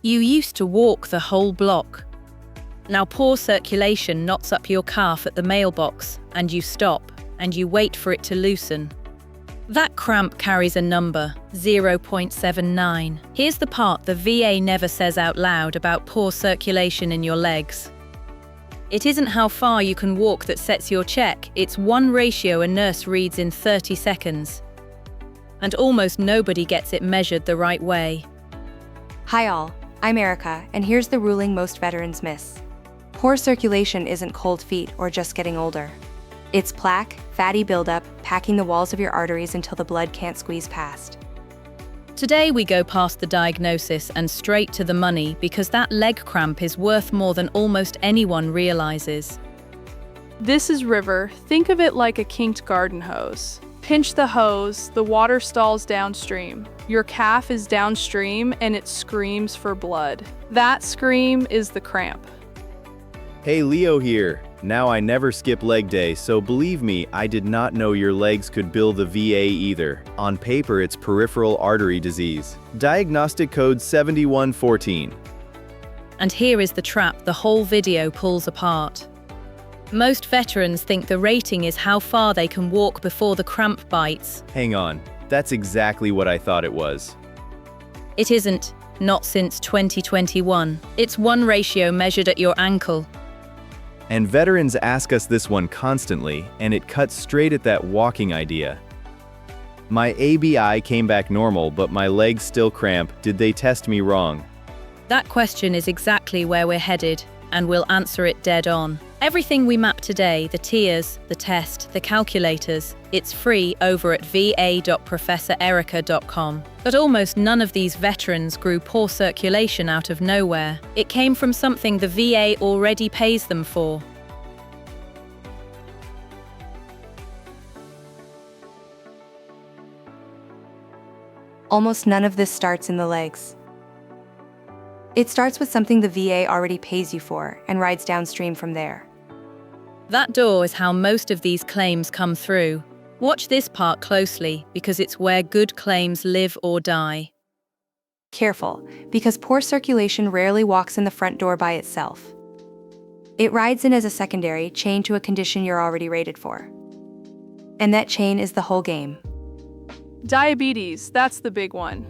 You used to walk the whole block. Now poor circulation knots up your calf at the mailbox, and you stop, and you wait for it to loosen. That cramp carries a number, 0.79. Here's the part the VA never says out loud about poor circulation in your legs. It isn't how far you can walk that sets your check, it's one ratio a nurse reads in 30 seconds. And almost nobody gets it measured the right way. Hi all, I'm Erica, and here's the ruling most veterans miss. Poor circulation isn't cold feet or just getting older. It's plaque, fatty buildup, packing the walls of your arteries until the blood can't squeeze past. Today we go past the diagnosis and straight to the money because that leg cramp is worth more than almost anyone realizes. This is River. Think of it like a kinked garden hose. Pinch the hose, the water stalls downstream. Your calf is downstream and it screams for blood. That scream is the cramp. Hey, Leo here. Now I never skip leg day, so believe me, I did not know your legs could bill the VA either. On paper, it's peripheral artery disease. Diagnostic code 7114. And here is the trap the whole video pulls apart. Most veterans think the rating is how far they can walk before the cramp bites. Hang on, that's exactly what I thought it was. It isn't, not since 2021. It's one ratio measured at your ankle. And veterans ask us this one constantly, and it cuts straight at that walking idea. My ABI came back normal, but my legs still cramp. Did they test me wrong? That question is exactly where we're headed, and we'll answer it dead on. Everything we map today, the tiers, the test, the calculators, it's free over at va.professorerica.com. But almost none of these veterans grew poor circulation out of nowhere. It came from something the VA already pays them for. Almost none of this starts in the legs. It starts with something the VA already pays you for and rides downstream from there. That door is how most of these claims come through. Watch this part closely because it's where good claims live or die. Careful, because poor circulation rarely walks in the front door by itself. It rides in as a secondary chain to a condition you're already rated for. And that chain is the whole game. Diabetes, that's the big one.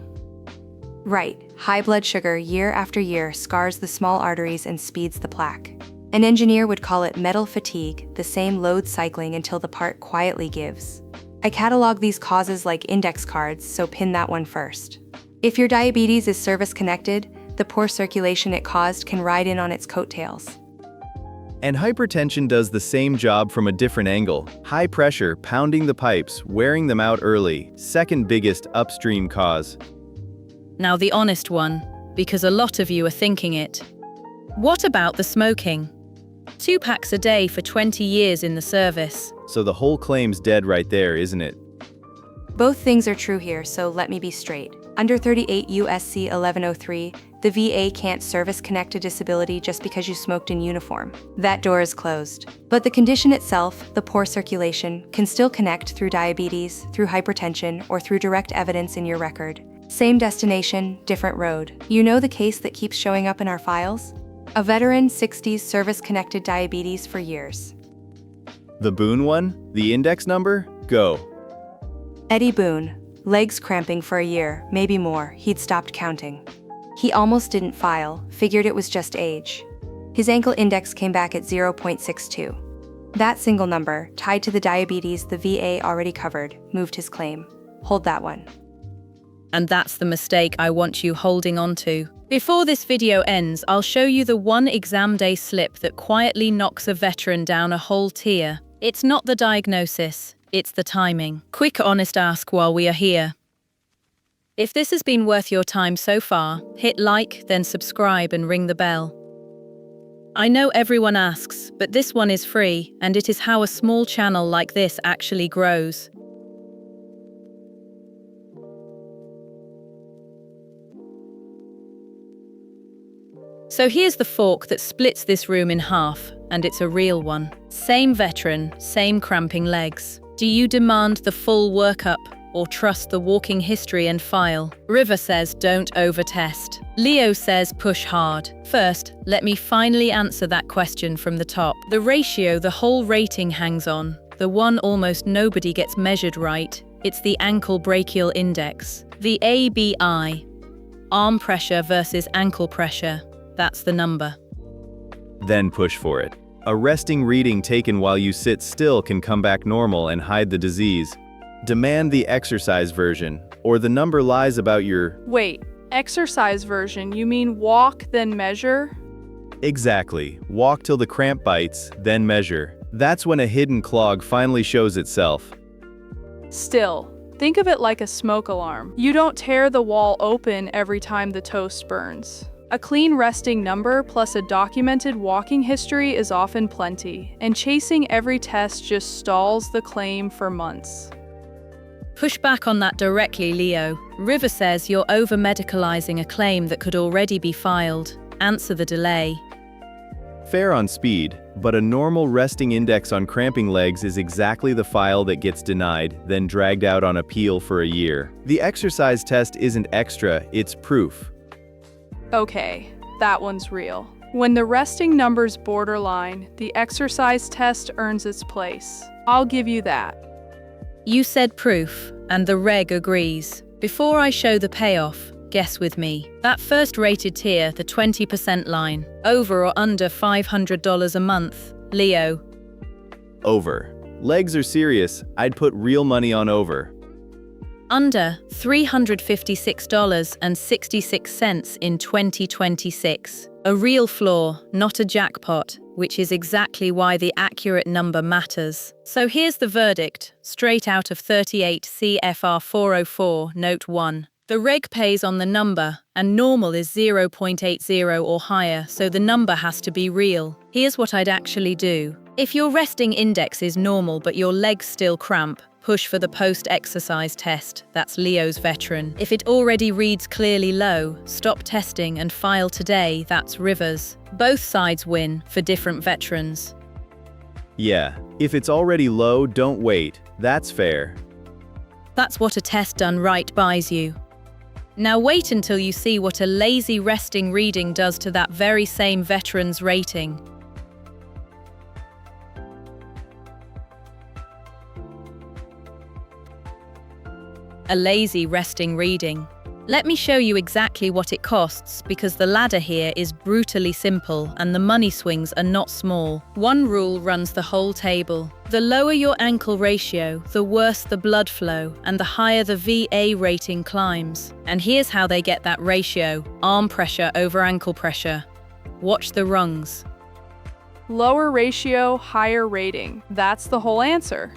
Right, high blood sugar year after year scars the small arteries and speeds the plaque. An engineer would call it metal fatigue, the same load cycling until the part quietly gives. I catalog these causes like index cards, so pin that one first. If your diabetes is service-connected, the poor circulation it caused can ride in on its coattails. And hypertension does the same job from a different angle. High pressure, pounding the pipes, wearing them out early, second biggest upstream cause. Now the honest one, because a lot of you are thinking it. What about the smoking? 2 packs a day for 20 years in the service. So the whole claim's dead right there, isn't it? Both things are true here, so let me be straight. Under 38 USC 1103, the VA can't service-connect a disability just because you smoked in uniform. That door is closed. But the condition itself, the poor circulation, can still connect through diabetes, through hypertension, or through direct evidence in your record. Same destination, different road. You know the case that keeps showing up in our files? A veteran, 60s, service-connected diabetes for years. The Boone one? The index number? Go. Eddie Boone. Legs cramping for a year, maybe more. He'd stopped counting. He almost didn't file, figured it was just age. His ankle index came back at 0.62. That single number, tied to the diabetes the VA already covered, moved his claim. Hold that one. And that's the mistake I want you holding on to. Before this video ends, I'll show you the one exam day slip that quietly knocks a veteran down a whole tier. It's not the diagnosis, it's the timing. Quick honest ask while we are here. If this has been worth your time so far, hit like, then subscribe and ring the bell. I know everyone asks, but this one is free, and it is how a small channel like this actually grows. So here's the fork that splits this room in half, and it's a real one. Same veteran, same cramping legs. Do you demand the full workup? or trust the walking history and file. River says don't overtest. Leo says push hard. First, let me finally answer that question from the top. The ratio the whole rating hangs on, the one almost nobody gets measured right, it's the ankle-brachial index. The ABI. Arm pressure versus ankle pressure. That's the number. Then push for it. A resting reading taken while you sit still can come back normal and hide the disease. Demand the exercise version, or the number lies about your... Wait, exercise version, you mean walk, then measure? Exactly. Walk till the cramp bites, then measure. That's when a hidden clog finally shows itself. Still, think of it like a smoke alarm. You don't tear the wall open every time the toast burns. A clean resting number plus a documented walking history is often plenty, and chasing every test just stalls the claim for months. Push back on that directly, Leo. River says you're over-medicalizing a claim that could already be filed. Answer the delay. Fair on speed, but a normal resting index on cramping legs is exactly the file that gets denied, then dragged out on appeal for a year. The exercise test isn't extra, it's proof. Okay, that one's real. When the resting number's borderline, the exercise test earns its place. I'll give you that. You said proof, and the reg agrees. Before I show the payoff, guess with me. That first rated tier, the 20% line, over or under $500 a month? Leo. Over. Legs are serious, I'd put real money on over. Under $356.66 in 2026. A real floor, not a jackpot, which is exactly why the accurate number matters. So here's the verdict, straight out of 38 CFR 404, Note 1. The reg pays on the number, and normal is 0.80 or higher, so the number has to be real. Here's what I'd actually do. If your resting index is normal but your legs still cramp, push for the post-exercise test. That's Leo's veteran. If it already reads clearly low, stop testing and file today. That's River's. Both sides win for different veterans. Yeah, if it's already low, don't wait. That's fair. That's what a test done right buys you. Now wait until you see what a lazy resting reading does to that very same veteran's rating. A lazy resting reading. Let me show you exactly what it costs, because the ladder here is brutally simple and the money swings are not small. One rule runs the whole table. The lower your ankle ratio, the worse the blood flow, and the higher the VA rating climbs. And here's how they get that ratio: arm pressure over ankle pressure. Watch the rungs. Lower ratio, higher rating. That's the whole answer.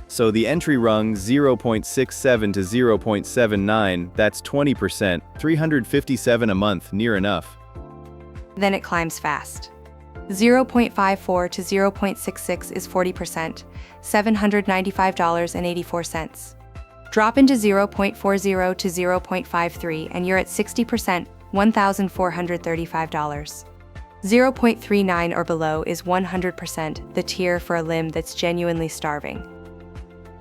So the entry rung 0.67 to 0.79, that's 20%, 357 a month, near enough. Then it climbs fast. 0.54 to 0.66 is 40%, $795.84. Drop into 0.40 to 0.53 and you're at 60%, $1,435. 0.39 or below is 100%, the tier for a limb that's genuinely starving.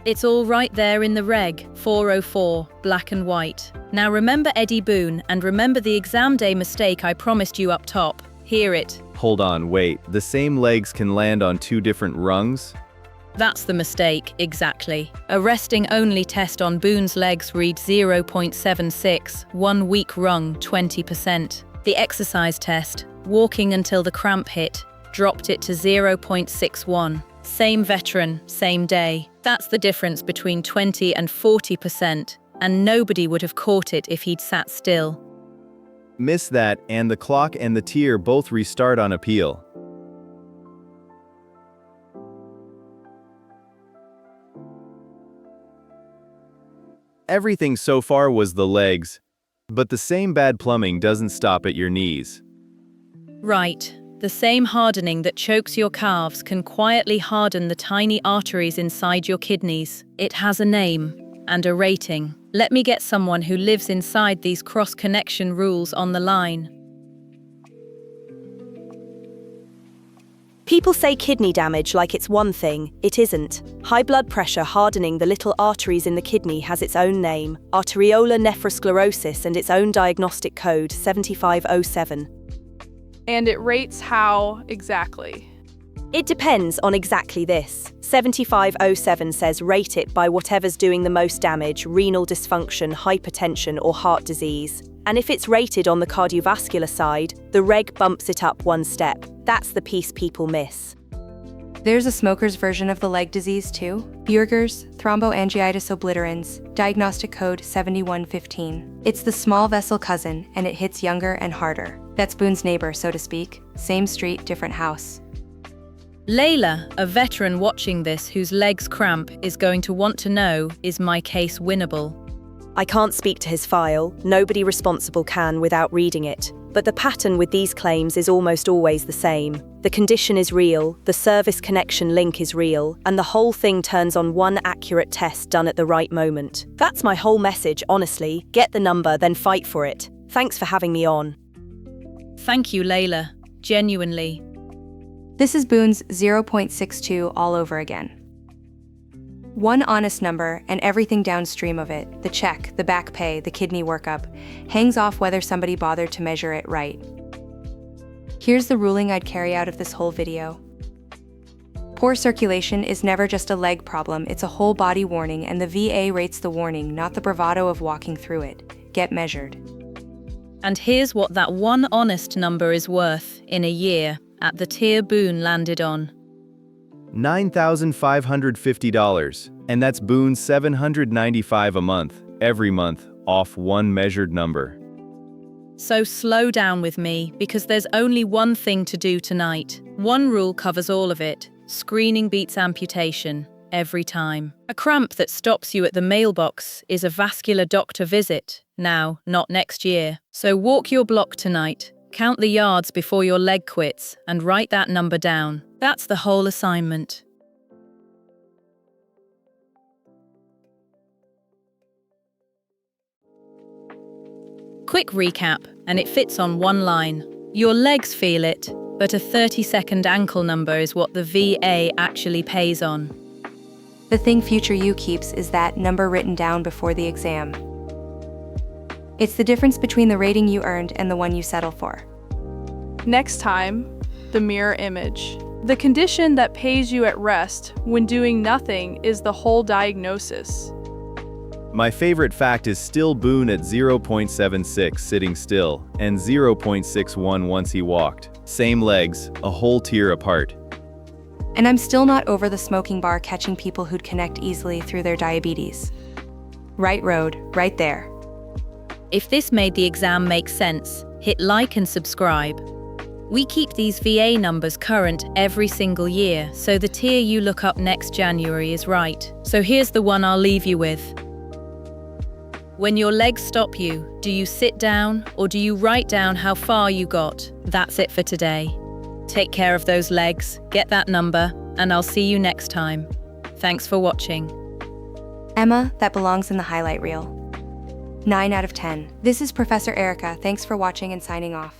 It's all right there in the reg, 404, black and white. Now remember Eddie Boone, and remember the exam day mistake I promised you up top. Hear it. Hold on, wait, the same legs can land on two different rungs? That's the mistake, exactly. A resting-only test on Boone's legs reads 0.76, 1 week rung, 20%. The exercise test, walking until the cramp hit, dropped it to 0.61. Same veteran, same day. That's the difference between 20 and 40%, and nobody would have caught it if he'd sat still. Miss that, and the clock and the tier both restart on appeal. Everything so far was the legs, but the same bad plumbing doesn't stop at your knees. Right. The same hardening that chokes your calves can quietly harden the tiny arteries inside your kidneys. It has a name and a rating. Let me get someone who lives inside these cross-connection rules on the line. People say kidney damage like it's one thing. It isn't. High blood pressure hardening the little arteries in the kidney has its own name, arteriolar nephrosclerosis, and its own diagnostic code, 7507. And it rates how exactly? It depends on exactly this. 7507 says rate it by whatever's doing the most damage: renal dysfunction, hypertension, or heart disease. And if it's rated on the cardiovascular side, the reg bumps it up one step. That's the piece people miss. There's a smoker's version of the leg disease too. Buerger's thromboangiitis obliterans, diagnostic code 7115. It's the small vessel cousin, and it hits younger and harder. That's Boone's neighbor, so to speak. Same street, different house. Layla, a veteran watching this whose legs cramp, is going to want to know, is my case winnable? I can't speak to his file, nobody responsible can without reading it. But the pattern with these claims is almost always the same. The condition is real, the service connection link is real, and the whole thing turns on one accurate test done at the right moment. That's my whole message, honestly. Get the number, then fight for it. Thanks for having me on. Thank you, Layla. Genuinely. This is Boone's 0.62 all over again. One honest number, and everything downstream of it, the check, the back pay, the kidney workup, hangs off whether somebody bothered to measure it right. Here's the ruling I'd carry out of this whole video. Poor circulation is never just a leg problem, it's a whole body warning, and the VA rates the warning, not the bravado of walking through it. Get measured. And here's what that one honest number is worth in a year at the tier Boone landed on. $9,550, and that's Boone's $795 a month, every month, off one measured number. So slow down with me, because there's only one thing to do tonight. One rule covers all of it. Screening beats amputation, every time. A cramp that stops you at the mailbox is a vascular doctor visit, now, not next year. So walk your block tonight. Count the yards before your leg quits, and write that number down. That's the whole assignment. Quick recap, and it fits on one line. Your legs feel it, but a 30-second ankle number is what the VA actually pays on. The thing future you keeps is that number written down before the exam. It's the difference between the rating you earned and the one you settle for. Next time, the mirror image. The condition that pays you at rest when doing nothing is the whole diagnosis. My favorite fact is still Boone at 0.76 sitting still, and 0.61 once he walked. Same legs, a whole tier apart. And I'm still not over the smoking bar catching people who'd connect easily through their diabetes. Right road, right there. If this made the exam make sense, hit like and subscribe. We keep these VA numbers current every single year, so the tier you look up next January is right. So here's the one I'll leave you with. When your legs stop you, do you sit down or do you write down how far you got? That's it for today. Take care of those legs, get that number, and I'll see you next time. Thanks for watching. Emma, that belongs in the highlight reel. 9 out of 10. This is Professor Erica. Thanks for watching and signing off.